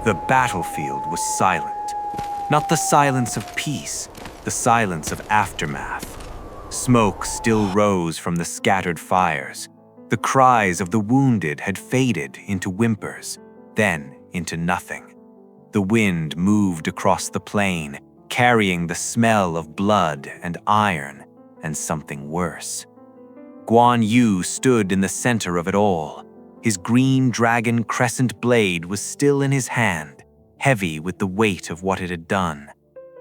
The battlefield was silent. Not the silence of peace, the silence of aftermath. Smoke still rose from the scattered fires. The cries of the wounded had faded into whimpers, then into nothing. The wind moved across the plain, carrying the smell of blood and iron and something worse. Guan Yu stood in the center of it all. His green dragon crescent blade was still in his hand, heavy with the weight of what it had done.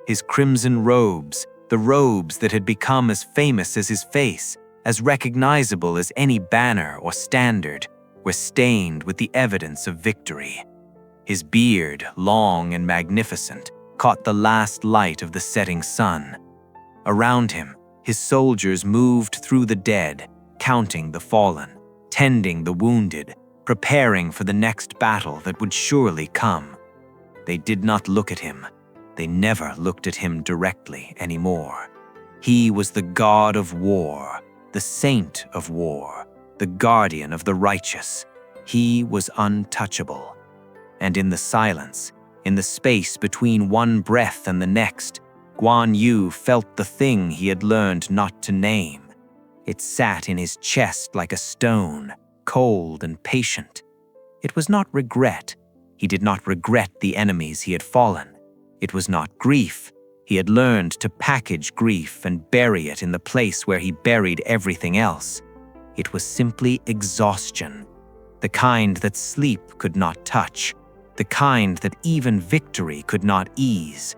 His crimson robes, the robes that had become as famous as his face, as recognizable as any banner or standard, were stained with the evidence of victory. His beard, long and magnificent, caught the last light of the setting sun. Around him, his soldiers moved through the dead, counting the fallen, tending the wounded, preparing for the next battle that would surely come. They did not look at him. They never looked at him directly anymore. He was the god of war, the saint of war, the guardian of the righteous. He was untouchable. And in the silence, in the space between one breath and the next, Guan Yu felt the thing he had learned not to name. It sat in his chest like a stone, cold and patient. It was not regret. He did not regret the enemies he had fallen. It was not grief. He had learned to package grief and bury it in the place where he buried everything else. It was simply exhaustion, the kind that sleep could not touch, the kind that even victory could not ease,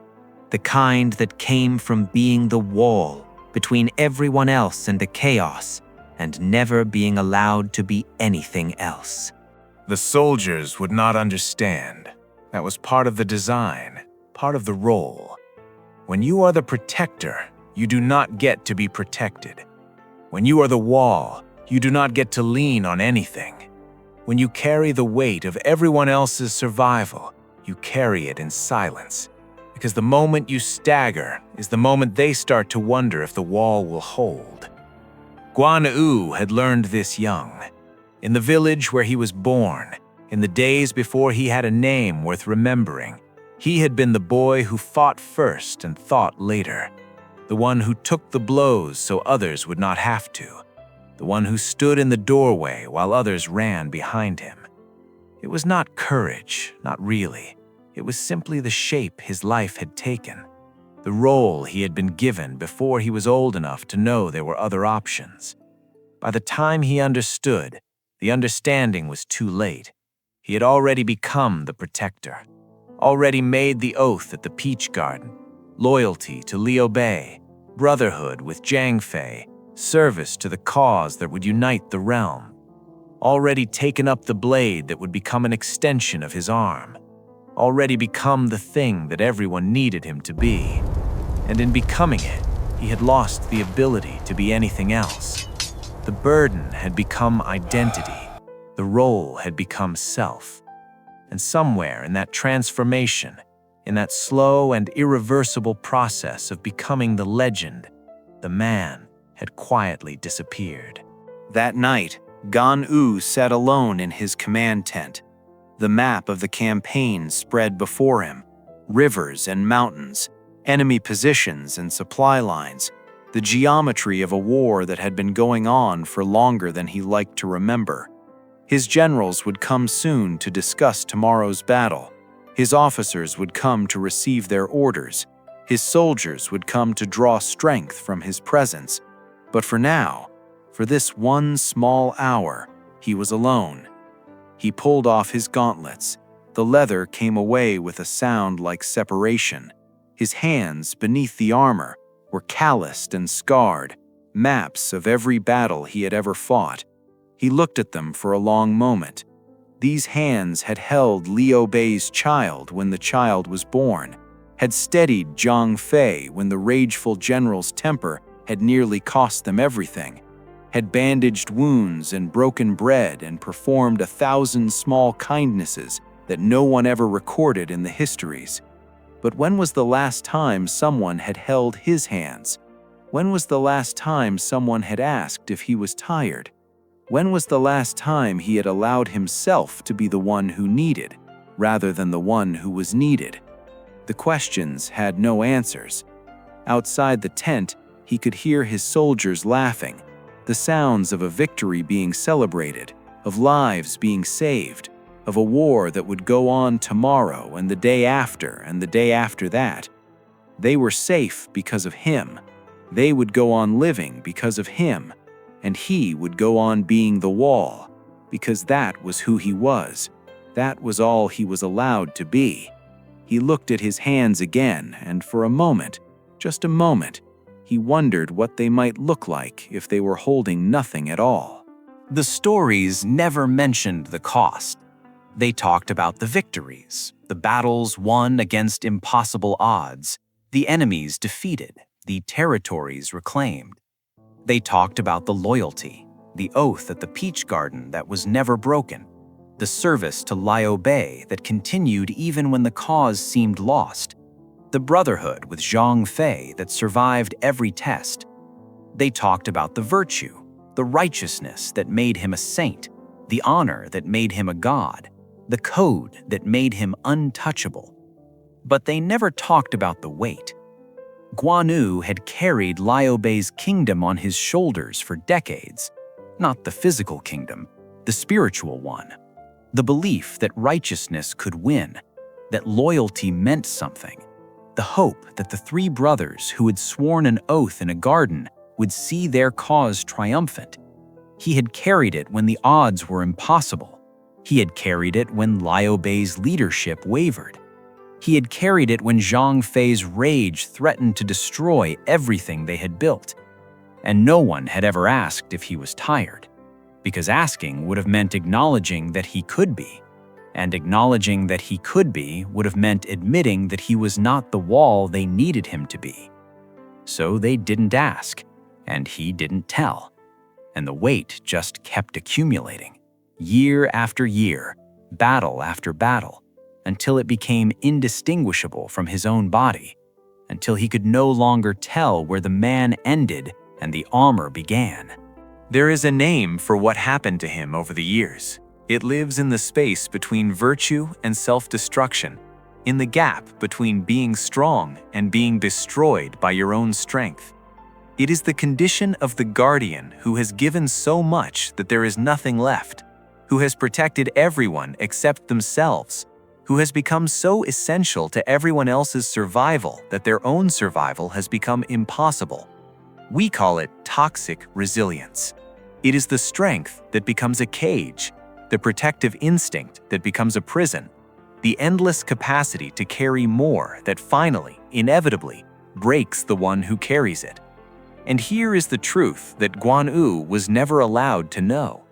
the kind that came from being the wall between everyone else and the chaos, and never being allowed to be anything else. The soldiers would not understand. That was part of the design, part of the role. When you are the protector, you do not get to be protected. When you are the wall, you do not get to lean on anything. When you carry the weight of everyone else's survival, you carry it in silence. Because the moment you stagger is the moment they start to wonder if the wall will hold. Guan Yu had learned this young. In the village where he was born, in the days before he had a name worth remembering, he had been the boy who fought first and thought later. The one who took the blows so others would not have to. The one who stood in the doorway while others ran behind him. It was not courage, not really. It was simply the shape his life had taken, the role he had been given before he was old enough to know there were other options. By the time he understood, the understanding was too late. He had already become the protector, already made the oath at the Peach Garden, loyalty to Liu Bei, brotherhood with Zhang Fei, service to the cause that would unite the realm, already taken up the blade that would become an extension of his arm, already become the thing that everyone needed him to be. And in becoming it, he had lost the ability to be anything else. The burden had become identity. The role had become self. And somewhere in that transformation, in that slow and irreversible process of becoming the legend, the man had quietly disappeared. That night, Guan Yu sat alone in his command tent. The map of the campaign spread before him, rivers and mountains, enemy positions and supply lines, the geometry of a war that had been going on for longer than he liked to remember. His generals would come soon to discuss tomorrow's battle. His officers would come to receive their orders. His soldiers would come to draw strength from his presence. But for now, for this one small hour, he was alone. He pulled off his gauntlets. The leather came away with a sound like separation. His hands, beneath the armor, were calloused and scarred, maps of every battle he had ever fought. He looked at them for a long moment. These hands had held Liu Bei's child when the child was born, had steadied Zhang Fei when the rageful general's temper had nearly cost them everything, had bandaged wounds and broken bread and performed 1,000 small kindnesses that no one ever recorded in the histories. But when was the last time someone had held his hands? When was the last time someone had asked if he was tired? When was the last time he had allowed himself to be the one who needed, rather than the one who was needed. The questions had no answers. Outside the tent, he could hear his soldiers laughing, the sounds of a victory being celebrated, of lives being saved, of a war that would go on tomorrow and the day after and the day after that. They were safe because of him. They would go on living because of him, and he would go on being the wall, because that was who he was. That was all he was allowed to be. He looked at his hands again, and for a moment, just a moment, he wondered what they might look like if they were holding nothing at all. The stories never mentioned the cost. They talked about the victories, the battles won against impossible odds, the enemies defeated, the territories reclaimed. They talked about the loyalty, the oath at the peach garden that was never broken, the service to Liu Bei that continued even when the cause seemed lost, the brotherhood with Zhang Fei that survived every test. They talked about the virtue, the righteousness that made him a saint, the honor that made him a god, the code that made him untouchable. But they never talked about the weight. Guan Yu had carried Liu Bei's kingdom on his shoulders for decades. Not the physical kingdom, the spiritual one. The belief that righteousness could win, that loyalty meant something. The hope that the three brothers who had sworn an oath in a garden would see their cause triumphant. He had carried it when the odds were impossible. He had carried it when Liu Bei's leadership wavered. He had carried it when Zhang Fei's rage threatened to destroy everything they had built. And no one had ever asked if he was tired, because asking would have meant acknowledging that he could be. And acknowledging that he could be would have meant admitting that he was not the wall they needed him to be. So they didn't ask, and he didn't tell. And the weight just kept accumulating, year after year, battle after battle, until it became indistinguishable from his own body, until he could no longer tell where the man ended and the armor began. There is a name for what happened to him over the years. It lives in the space between virtue and self-destruction, in the gap between being strong and being destroyed by your own strength. It is the condition of the guardian who has given so much that there is nothing left, who has protected everyone except themselves, who has become so essential to everyone else's survival that their own survival has become impossible. We call it toxic resilience. It is the strength that becomes a cage, the protective instinct that becomes a prison, the endless capacity to carry more that finally, inevitably, breaks the one who carries it. And here is the truth that Guan Yu was never allowed to know.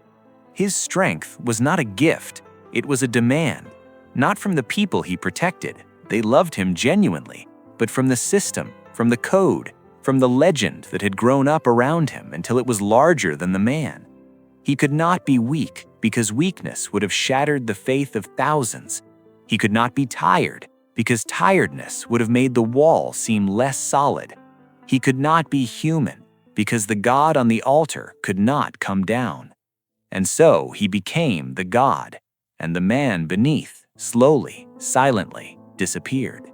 His strength was not a gift, it was a demand, not from the people he protected, they loved him genuinely, but from the system, from the code, from the legend that had grown up around him until it was larger than the man. He could not be weak because weakness would have shattered the faith of thousands. He could not be tired because tiredness would have made the wall seem less solid. He could not be human because the god on the altar could not come down. And so he became the god, and the man beneath, slowly, silently, disappeared.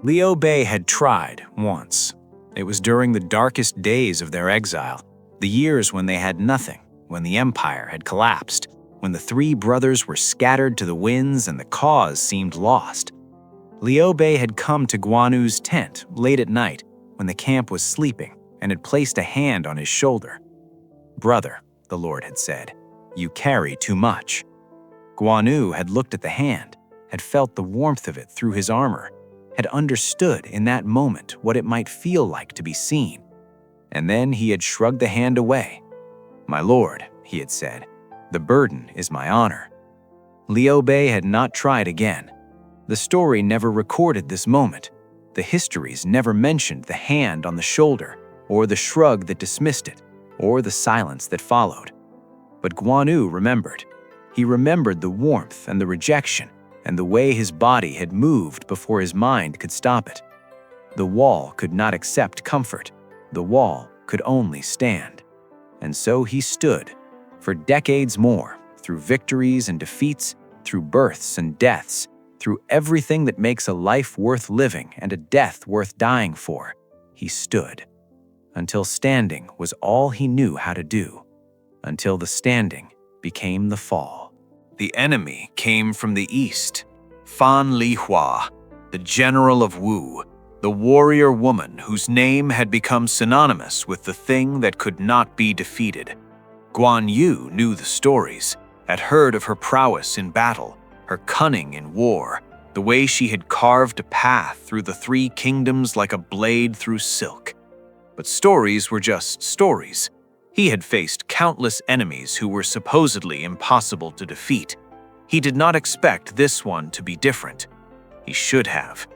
Liu Bei had tried once. It was during the darkest days of their exile, the years when they had nothing, when the empire had collapsed, when the three brothers were scattered to the winds and the cause seemed lost. Liu Bei had come to Guan Yu's tent late at night when the camp was sleeping and had placed a hand on his shoulder. "Brother," the Lord had said, "you carry too much." Guan Yu had looked at the hand, had felt the warmth of it through his armor, had understood in that moment what it might feel like to be seen. And then he had shrugged the hand away. "My lord," he had said, "the burden is my honor." Liu Bei had not tried again. The story never recorded this moment. The histories never mentioned the hand on the shoulder, or the shrug that dismissed it, or the silence that followed. But Guan Yu remembered. He remembered the warmth and the rejection, and the way his body had moved before his mind could stop it. The wall could not accept comfort. The wall could only stand. And so he stood, for decades more, through victories and defeats, through births and deaths, through everything that makes a life worth living and a death worth dying for, he stood. Until standing was all he knew how to do. Until the standing became the fall. The enemy came from the east. Fan Lihua, the general of Wu, the warrior woman whose name had become synonymous with the thing that could not be defeated. Guan Yu knew the stories, had heard of her prowess in battle, her cunning in war, the way she had carved a path through the three kingdoms like a blade through silk. But stories were just stories. He had faced countless enemies who were supposedly impossible to defeat. He did not expect this one to be different. He should have.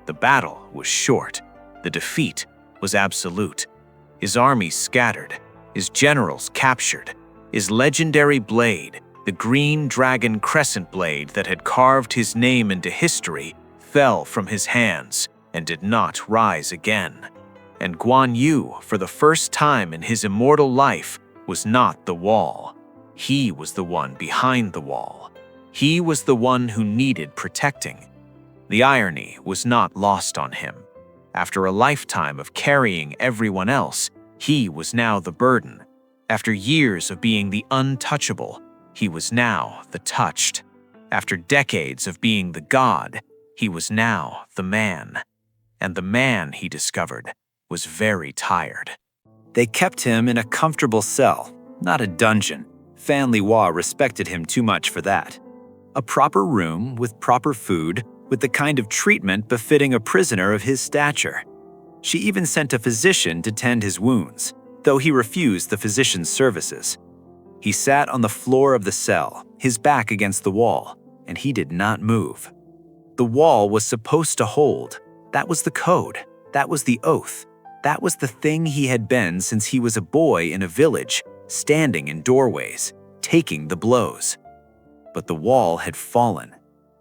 The battle was short. The defeat was absolute. His army scattered, his generals captured, his legendary blade, the green dragon crescent blade that had carved his name into history, fell from his hands and did not rise again. And Guan Yu, for the first time in his immortal life, was not the wall. He was the one behind the wall. He was the one who needed protecting. The irony was not lost on him. After a lifetime of carrying everyone else, he was now the burden. After years of being the untouchable, he was now the touched. After decades of being the god, he was now the man. And the man, he discovered, was very tired. They kept him in a comfortable cell, not a dungeon. Fan Lihua respected him too much for that. A proper room with proper food, with the kind of treatment befitting a prisoner of his stature. She even sent a physician to tend his wounds, though he refused the physician's services. He sat on the floor of the cell, his back against the wall, and he did not move. The wall was supposed to hold. That was the code. That was the oath. That was the thing he had been since he was a boy in a village, standing in doorways, taking the blows. But the wall had fallen.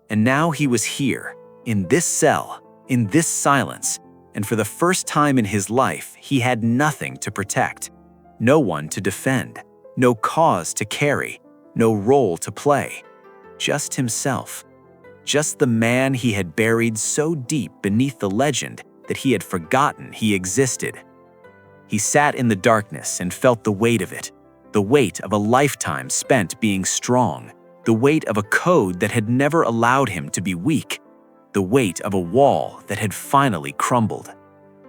And now he was here, in this cell, in this silence, and for the first time in his life, he had nothing to protect, no one to defend, no cause to carry, no role to play, just himself, just the man he had buried so deep beneath the legend that he had forgotten he existed. He sat in the darkness and felt the weight of it, the weight of a lifetime spent being strong, the weight of a code that had never allowed him to be weak, the weight of a wall that had finally crumbled.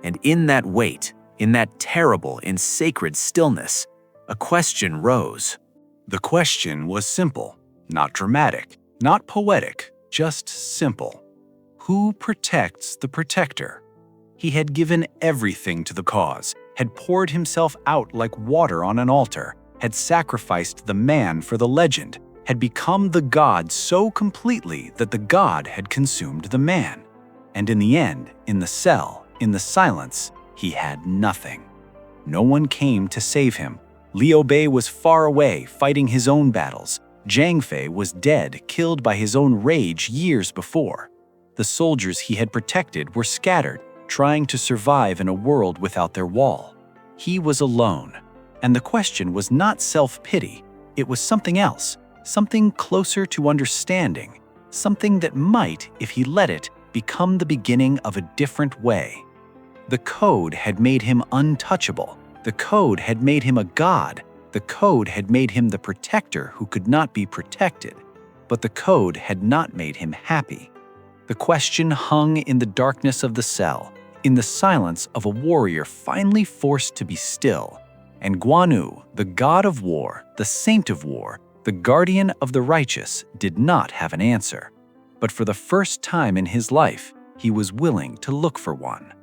And in that weight, in that terrible and sacred stillness, a question rose. The question was simple, not dramatic, not poetic, just simple. Who protects the protector? He had given everything to the cause, had poured himself out like water on an altar, had sacrificed the man for the legend, had become the god so completely that the god had consumed the man. And in the end, in the cell, in the silence, he had nothing. No one came to save him. Liu Bei was far away, fighting his own battles. Zhang Fei was dead, killed by his own rage years before. The soldiers he had protected were scattered, trying to survive in a world without their wall. He was alone. And the question was not self-pity. It was something else. Something closer to understanding, something that might, if he let it, become the beginning of a different way. The code had made him untouchable. The code had made him a god. The code had made him the protector who could not be protected. But the code had not made him happy. The question hung in the darkness of the cell, in the silence of a warrior finally forced to be still. And Guan Yu, the god of war, the saint of war, the guardian of the righteous, did not have an answer. But for the first time in his life, he was willing to look for one.